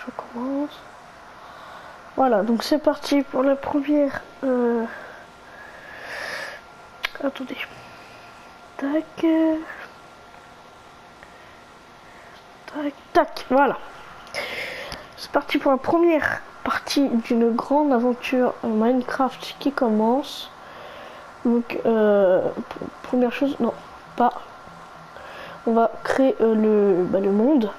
je commence. Voilà, donc c'est parti pour la première. Attendez. Tac. Tac, tac, voilà. C'est parti pour la première partie d'une grande aventure Minecraft qui commence. Donc, première chose, non, pas. On va créer le monde.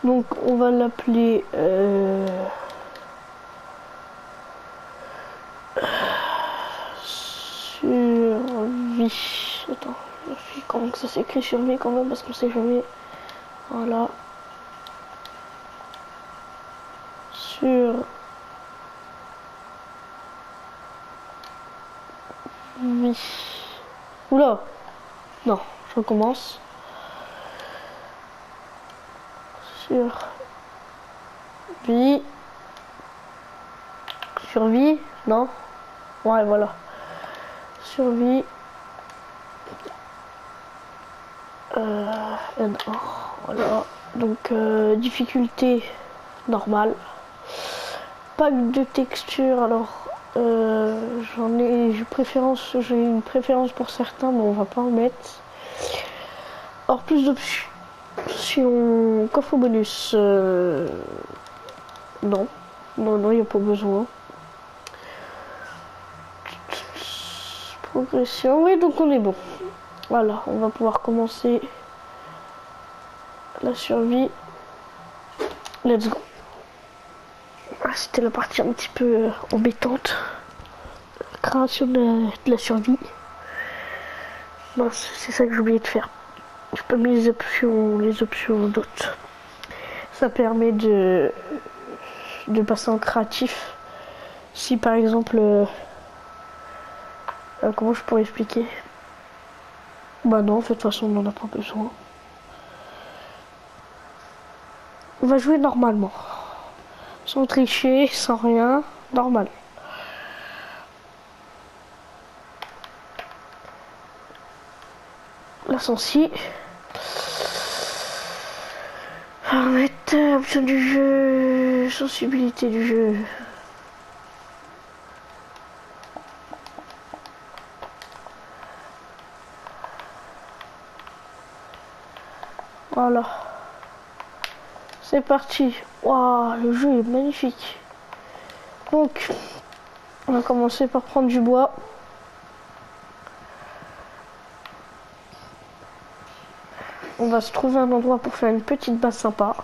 Donc, on va l'appeler survie. Attends, je vérifie comment que ça s'écrit survie quand même parce qu'on sait jamais. Voilà. Survie. Oula. Non, je recommence. Survie. Survie. Non. Ouais, voilà. Survie. N1. Voilà. Donc, difficulté normale. Pack de texture. Alors, j'ai une préférence pour certains, mais on va pas en mettre. Or, plus d'options. Coffre bonus. Non. Non, il n'y a pas besoin. Progression. Oui, donc on est bon. Voilà, on va pouvoir commencer la survie. Let's go. C'était la partie un petit peu embêtante. La création de la survie. Bon, c'est ça que j'ai oublié de faire. J'ai pas mis les options d'autres. Ça permet de passer en créatif. Si par exemple... comment je pourrais expliquer? Bah non, en fait, de toute façon, on n'en a pas besoin. On va jouer normalement. Sans tricher, sans rien. Normal. La sensi. On va mettre option du jeu. Sensibilité du jeu. Voilà. C'est parti. Waouh, le jeu est magnifique. Donc, on va commencer par prendre du bois. On va se trouver un endroit pour faire une petite base sympa.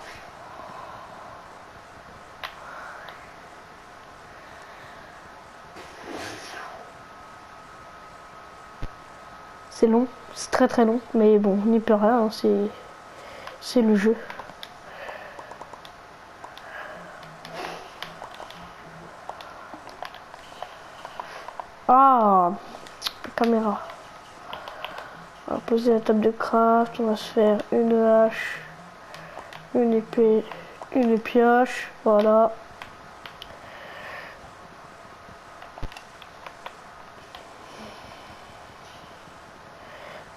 C'est long, c'est très très long, mais bon, on n'y peut rien, hein, c'est le jeu. Ah, la caméra. On va poser la table de craft, on va se faire une hache, une épée, une pioche, voilà.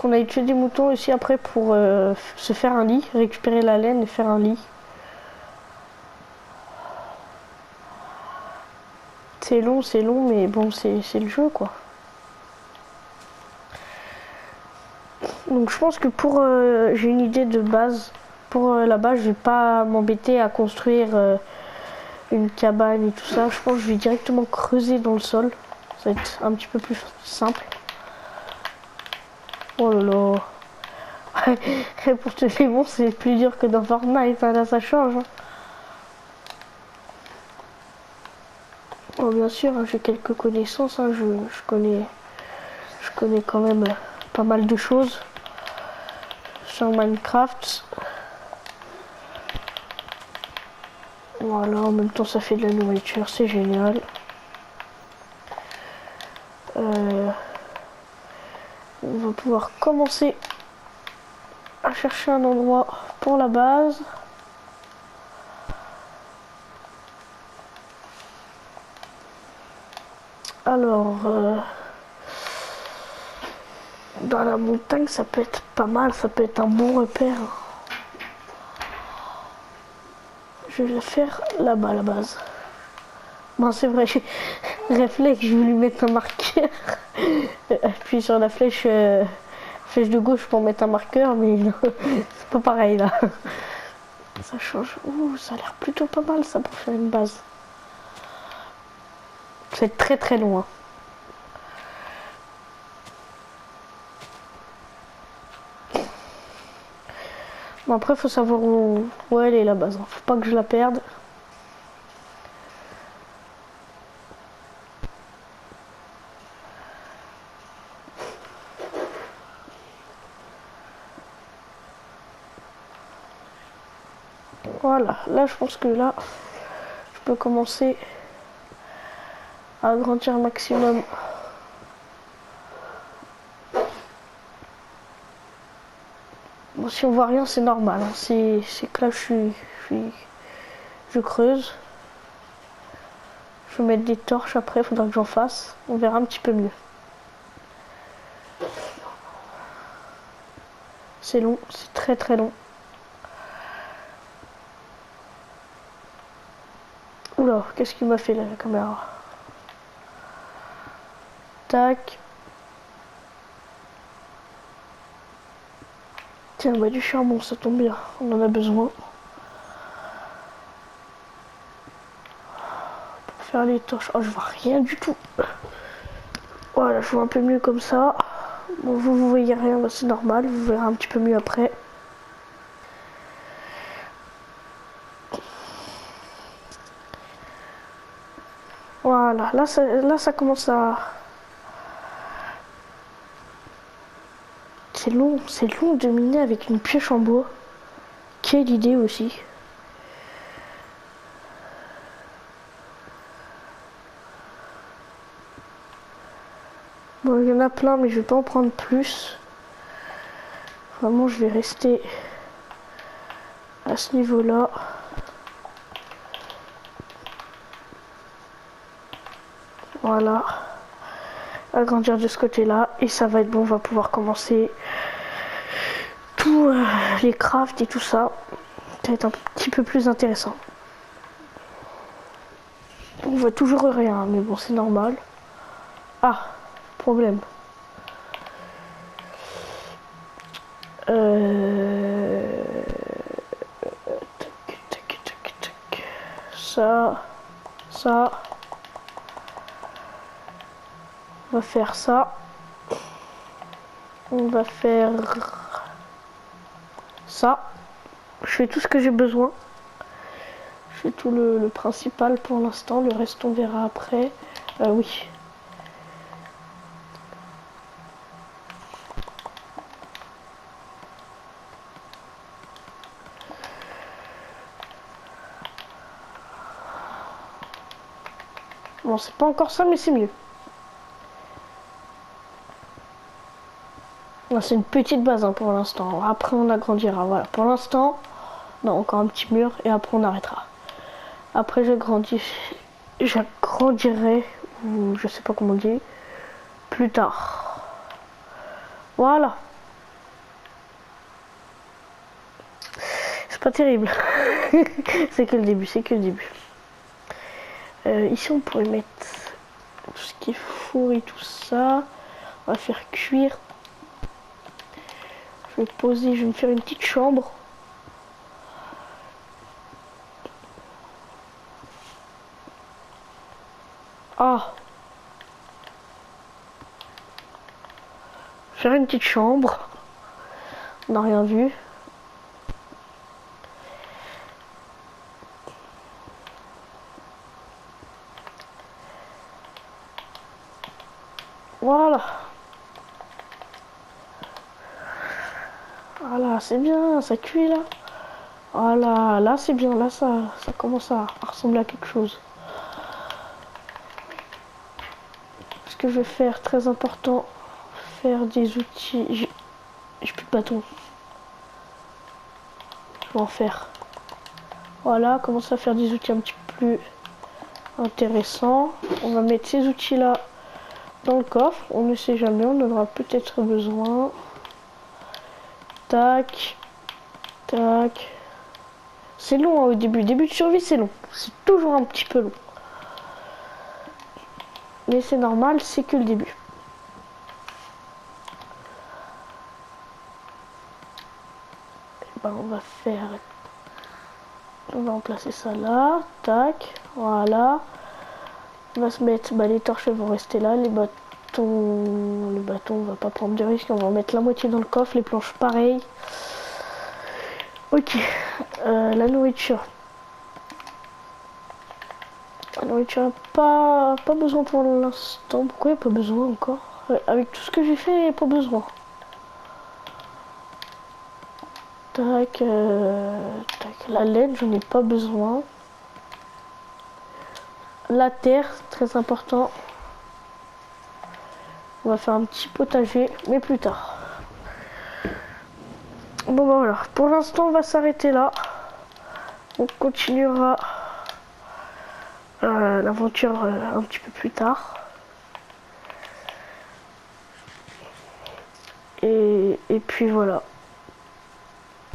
On a tué des moutons aussi après pour se faire un lit, récupérer la laine et faire un lit. C'est long, mais bon, c'est le jeu quoi. Donc je pense que j'ai une idée de base. Pour la base, je vais pas m'embêter à construire une cabane et tout ça. Je pense que je vais directement creuser dans le sol. Ça va être un petit peu plus simple. Oh là là. Et pour te dire bon, c'est plus dur que dans Fortnite, hein, là ça change. Hein. Oh, bien sûr, hein, j'ai quelques connaissances, hein, je connais quand même pas mal de choses sur Minecraft. Voilà, en même temps ça fait de la nourriture, c'est génial. On va pouvoir commencer à chercher un endroit pour la base. Alors, dans la montagne, ça peut être pas mal, ça peut être un bon repère. Je vais la faire là-bas à la base. Bon, c'est vrai, j'ai réflexe, je vais lui mettre un marqueur. Puis sur la flèche, flèche de gauche pour mettre un marqueur, mais non, c'est pas pareil là. Ça change. Ouh, ça a l'air plutôt pas mal ça pour faire une base. C'est très très loin. Bon, après, faut savoir où elle est la base. Faut pas que je la perde. Voilà, là je pense que là, je peux commencer à agrandir un maximum. Bon, si on voit rien, c'est normal. Hein. C'est que là, je creuse. Je vais mettre des torches après, il faudra que j'en fasse. On verra un petit peu mieux. C'est long, c'est très très long. Oula, qu'est-ce qu'il m'a fait là, la caméra? Tac. Tiens, bah du charbon, ça tombe bien, on en a besoin. Pour faire les torches. Oh, je vois rien du tout. Voilà, je vois un peu mieux comme ça. Bon, vous voyez rien, bah, c'est normal, vous verrez un petit peu mieux après. Voilà, là ça commence à... C'est long de miner avec une pioche en bois. Quelle idée aussi. Bon, il y en a plein, mais je vais pas en prendre plus. Vraiment, je vais rester à ce niveau-là. Voilà. Agrandir de ce côté-là. Et ça va être bon, on va pouvoir commencer tous les crafts et tout ça. Ça va être un petit peu plus intéressant. On voit toujours rien, mais bon, c'est normal. Ah, problème. Tac. Ça. On va faire ça. On va faire ça. Je fais tout ce que j'ai besoin. Je fais tout le principal pour l'instant. Le reste, on verra après. Oui. Bon, c'est pas encore ça, mais c'est mieux. C'est une petite base hein, pour l'instant. Après, on agrandira. Voilà. Pour l'instant, non, encore un petit mur et après, on arrêtera. Après, j'agrandirai, ou je sais pas comment on dit, plus tard. Voilà. C'est pas terrible. C'est que le début, ici, on pourrait mettre tout ce qui est four et tout ça. On va faire cuire. Je vais poser, je vais me faire une petite chambre. Ah. Faire une petite chambre. On n'a rien vu. Voilà. Voilà, c'est bien, ça cuit là. Voilà, là c'est bien, là ça commence à ressembler à quelque chose. Ce que je vais faire, très important, faire des outils. J'ai plus de bâton. Je vais en faire. Voilà, commencer à faire des outils un petit peu plus intéressants. On va mettre ces outils là dans le coffre. On ne sait jamais, on en aura peut-être besoin. Tac. C'est long hein, au début. Début de survie, c'est long. C'est toujours un petit peu long. Mais c'est normal, c'est que le début. Et ben, on va remplacer ça là. Tac. Voilà. On va se mettre. Bah, les torches vont rester là. Les bâtons, on va pas prendre de risque. On va en mettre la moitié dans le coffre. Les planches, pareil. Ok. La nourriture. La nourriture, pas besoin pour l'instant. Pourquoi il n'y a pas besoin encore? Avec tout ce que j'ai fait, il n'y a pas besoin. Tac, tac. La laine, j'en ai pas besoin. La terre, très important. On va faire un petit potager, mais plus tard. Bon bah voilà, pour l'instant on va s'arrêter là. On continuera l'aventure un petit peu plus tard. Et puis voilà.